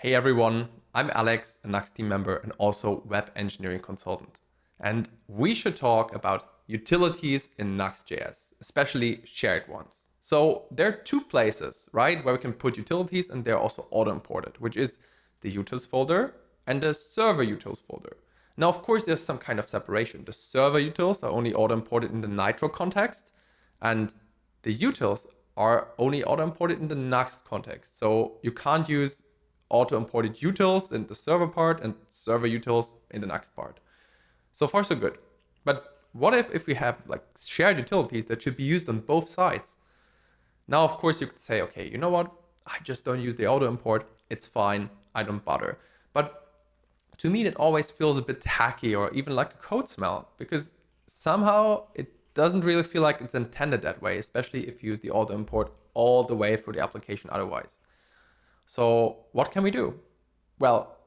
Hey everyone, I'm Alex, a Nuxt team member and also web engineering consultant. And we should talk about utilities in Nuxt.js, especially shared ones. So there are two places, right, where we can put utilities, and they're also auto-imported, which is the utils folder and the server utils folder. Now, of course, there's some kind of separation. The server utils are only auto-imported in the Nitro context, and the utils are only auto-imported in the Nuxt context. So you can't use auto-imported utils in the server part and server utils in the Nuxt part. So far, so good. But what if we have like shared utilities that should be used on both sides? Now, of course, you could say, okay, you know what? I just don't use the auto-import. It's fine. I don't bother. But to me, it always feels a bit tacky or even like a code smell, because somehow it doesn't really feel like it's intended that way, especially if you use the auto-import all the way through the application otherwise. So what can we do? Well,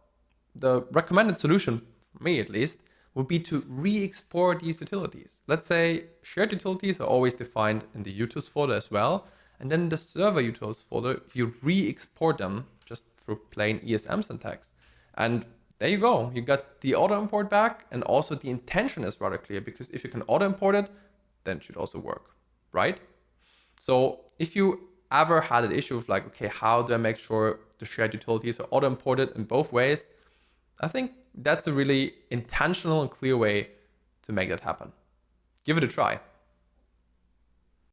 the recommended solution, for me at least, would be to re-export these utilities. Let's say shared utilities are always defined in the utils folder as well. And then in the server utils folder, you re-export them just through plain ESM syntax. And there you go. You got the auto import back, and also the intention is rather clear, because if you can auto import it, then it should also work, right? So if you ever had an issue of like, okay, how do I make sure the shared utilities are auto imported in both ways? I think that's a really intentional and clear way to make that happen. Give it a try.